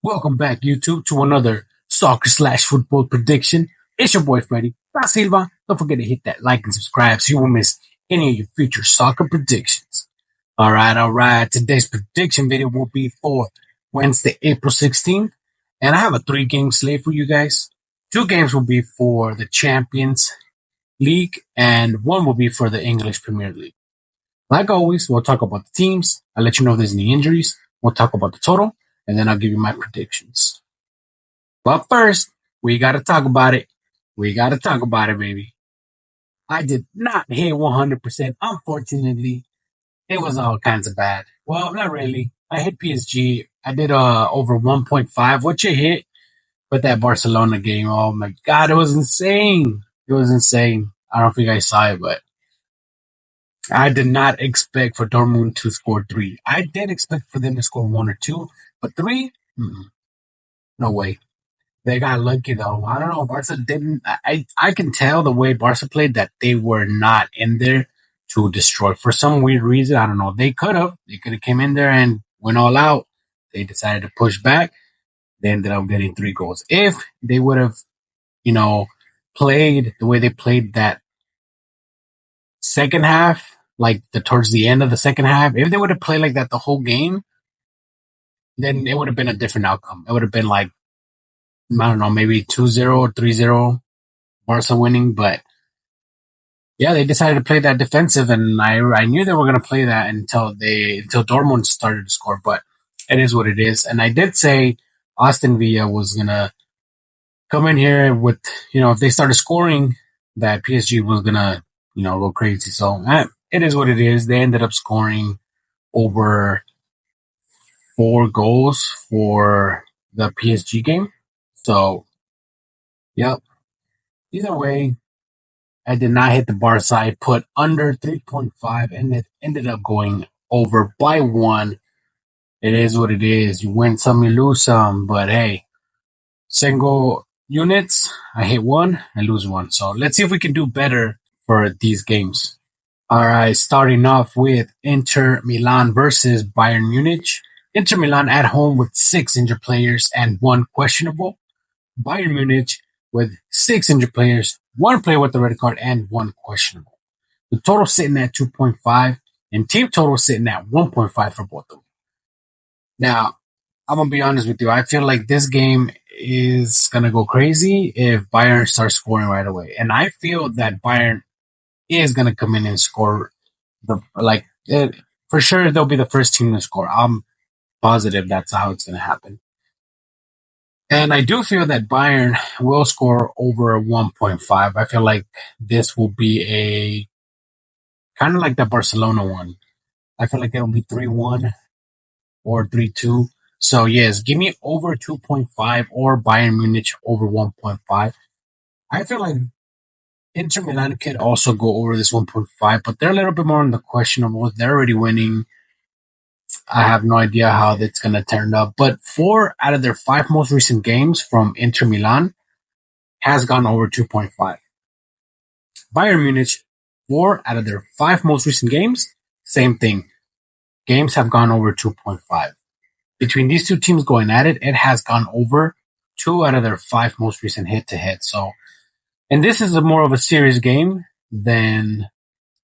Welcome back, YouTube, to another soccer slash football prediction. It's your boy Freddy Da Silva. Don't forget to hit that like and subscribe so you won't miss any of your future soccer predictions. All right. Today's prediction video will be for Wednesday, April 16th. And I have a 3 game slate for you guys. 2 games will be for the Champions League, and one will be for the English Premier League. Like always, we'll talk about the teams. I'll let you know if there's any injuries. We'll talk about the total, and then I'll give you my predictions. But first, we got to talk about it. We got to talk about it, baby. I did not hit 100%. Unfortunately, it was all kinds of bad. Well, not really. I hit PSG. I did over 1.5, which it hit. But that Barcelona game, oh my God, it was insane. It was insane. I don't know if you guys saw it, but I did not expect for Dortmund to score three. I did expect for them to score one or two, but three? No way. They got lucky though. I don't know. Barca didn't. I can tell the way Barca played that they were not in there to destroy for some weird reason. I don't know. They could have. They could have came in there and went all out. They decided to push back. They ended up getting 3 goals. If they would have, you know, played the way they played that second half, like towards the end of the second half, if they would have played like that the whole game, then it would have been a different outcome. It would have been like, I don't know, maybe 2-0 or 3-0 Barca winning, but yeah, they decided to play that defensive, and I knew they were going to play that until Dortmund started to score, but it is what it is. And I did say Austin Villa was going to come in here with, if they started scoring, that PSG was going to, go crazy. So it is what it is. They ended up scoring over 4 goals for the PSG game. So, yep. Either way, I did not hit the bar side, put under 3.5, and it ended up going over by 1. It is what it is. You win some, you lose some, but hey, single units, I hit 1, I lose 1. So let's see if we can do better for these games. All right, starting off with Inter Milan versus Bayern Munich. Inter Milan at home with 6 injured players and 1 questionable. Bayern Munich with 6 injured players, 1 player with a red card, and 1 questionable. The total sitting at 2.5, and team total sitting at 1.5 for both of them. Now, I'm gonna be honest with you. I feel like this game is gonna go crazy if Bayern starts scoring right away, and I feel that Bayern is gonna come in and score for sure. They'll be the first team to score. I'm positive that's how it's gonna happen. And I do feel that Bayern will score over 1.5. I feel like this will be a kind of like the Barcelona one. I feel like it'll be 3-1 or 3-2. So, yes, give me over 2.5 or Bayern Munich over 1.5. I feel like Inter Milan could also go over this 1.5, but they're a little bit more on the questionable. They're already winning. I have no idea how that's going to turn up. But 4 out of their 5 most recent games from Inter Milan has gone over 2.5. Bayern Munich, 4 out of their 5 most recent games, same thing. Games have gone over 2.5. Between these 2 teams going at it, it has gone over 2 out of their 5 most recent head-to-head. So, and this is more of a serious game than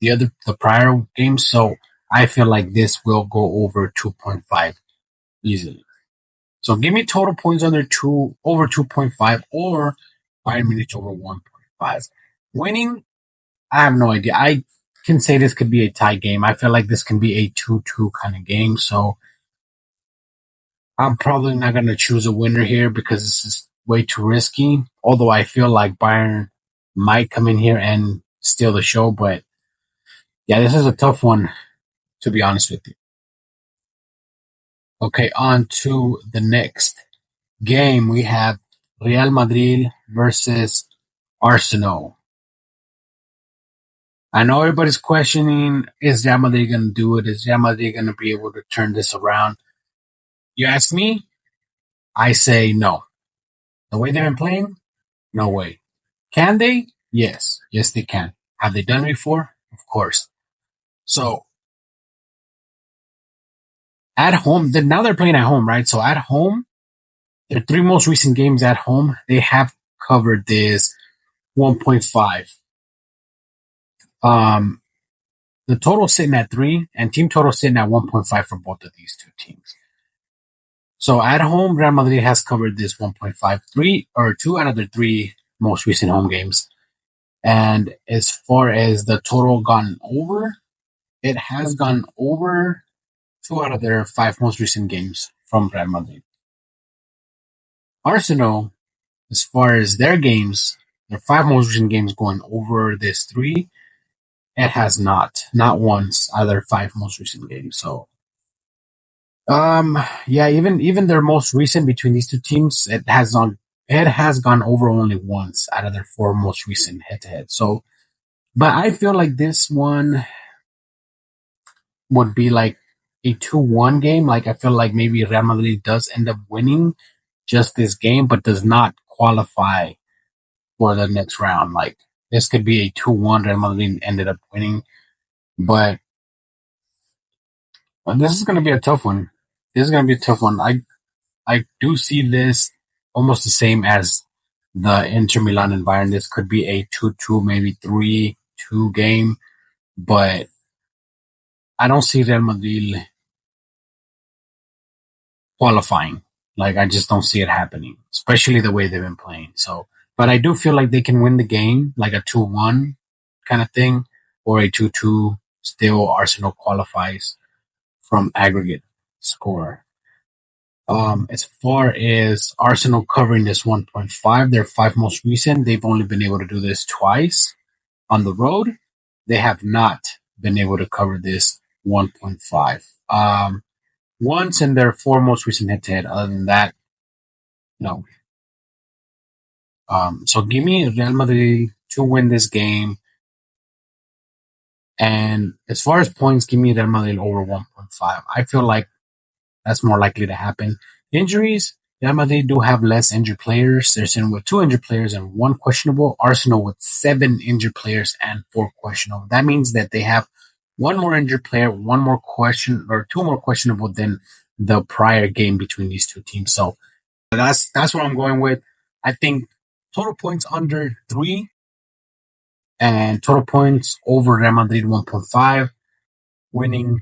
the prior games. So I feel like this will go over 2.5 easily. So give me total points over 2.5 or Bayern Munich over 1.5. Winning, I have no idea. I can say this could be a tie game. I feel like this can be a 2-2 kind of game. So I'm probably not going to choose a winner here because this is way too risky. Although I feel like Bayern might come in here and steal the show. But yeah, this is a tough one, to be honest with you. Okay, on to the next game. We have Real Madrid versus Arsenal. I know everybody's questioning, is Real Madrid going to do it? Is Real Madrid going to be able to turn this around? You ask me, I say no. The way they've been playing, no way. Can they? Yes. Yes, they can. Have they done it before? Of course. So, at home, now they're playing at home, right? So at home, Their three most recent games at home, they have covered this 1.5. Um, the total sitting at 3 and team total sitting at 1.5 for both of these two teams. So at home, Real Madrid has covered this 1.53 or 2 out of their 3 most recent home games. And as far as the total gone over, it has gone over 2 out of their 5 most recent games from Real Madrid. Arsenal, as far as their games, their 5 most recent games going over this 3, it has not once out of their 5 most recent games. So yeah, even their most recent between these two teams, it has gone over only once out of their 4 most recent head to head. So, but I feel like this one would be like a 2-1 game. Like I feel like maybe Real Madrid does end up winning just this game, but does not qualify for the next round. Like this could be a 2-1. Real Madrid ended up winning, but this is going to be a tough one. This is going to be a tough one. I do see this almost the same as the Inter Milan environment. This could be a 2-2, maybe 3-2 game, but I don't see Real Madrid qualifying. Like, I just don't see it happening, especially the way they've been playing. So, but I do feel like they can win the game, like a 2-1 kind of thing, or a 2-2. Still, Arsenal qualifies from aggregate score. As far as Arsenal covering this 1.5, their 5 most recent, they've only been able to do this twice on the road. They have not been able to cover this 1.5. Once in their 4 most recent head to head. Other than that, no. So give me Real Madrid to win this game. And as far as points, give me Real Madrid over 1.5. I feel like that's more likely to happen. Injuries, Real Madrid do have less injured players. They're sitting with 2 injured players and 1 questionable. Arsenal with 7 injured players and 4 questionable. That means that they have 1 more injured player, 1 more question, or 2 more questionable than the prior game between these two teams. So that's what I'm going with. I think total points under 3 and total points over Real Madrid 1.5, winning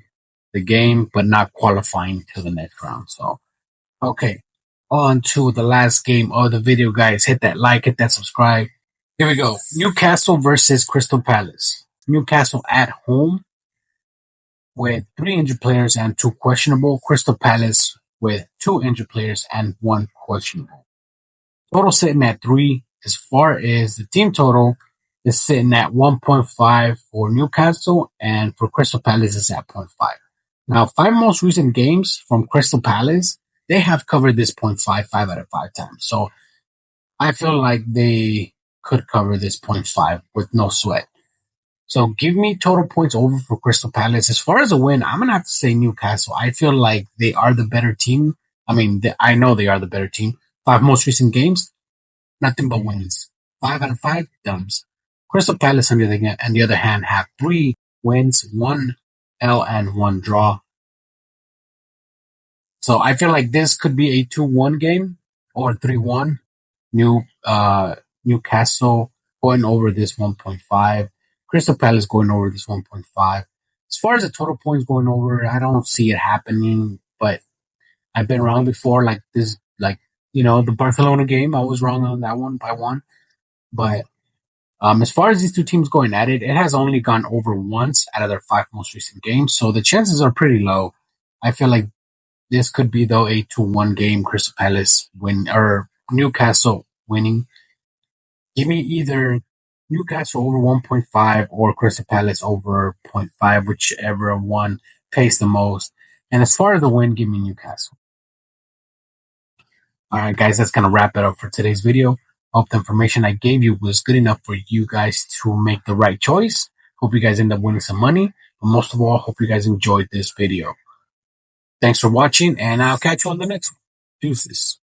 the game but not qualifying to the next round. So, okay, on to the last game of the video, guys. Hit that like, hit that subscribe. Here we go. Newcastle versus Crystal Palace. Newcastle at home with 3 injured players and 2 questionable. Crystal Palace with 2 injured players and 1 questionable. Total sitting at 3. As far as the team total is sitting at 1.5 for Newcastle, and for Crystal Palace is at 0.5. Now, 5 most recent games from Crystal Palace, they have covered this 0.5 5 out of 5 times. So I feel like they could cover this 0.5 with no sweat. So give me total points over for Crystal Palace. As far as a win, I'm going to have to say Newcastle. I feel like they are the better team. I mean, I know they are the better team. 5 most recent games, nothing but wins. 5 out of 5, dubs. Crystal Palace, on the other hand, have 3 wins, 1 L and 1 draw. So I feel like this could be a 2-1 game or 3-1. Newcastle going over this 1.5. Crystal Palace going over this 1.5. As far as the total points going over, I don't see it happening, but I've been wrong before. Like this, the Barcelona game, I was wrong on that one by 1. But as far as these two teams going at it, it has only gone over once out of their 5 most recent games. So the chances are pretty low. I feel like this could be, though, a 2-1 game. Crystal Palace win or Newcastle winning. Give me either Newcastle over 1.5 or Crystal Palace over 0.5, whichever one pays the most. And as far as the win, give me Newcastle. All right, guys, that's going to wrap it up for today's video. Hope the information I gave you was good enough for you guys to make the right choice. Hope you guys end up winning some money. But most of all, hope you guys enjoyed this video. Thanks for watching, and I'll catch you on the next one. Deuces.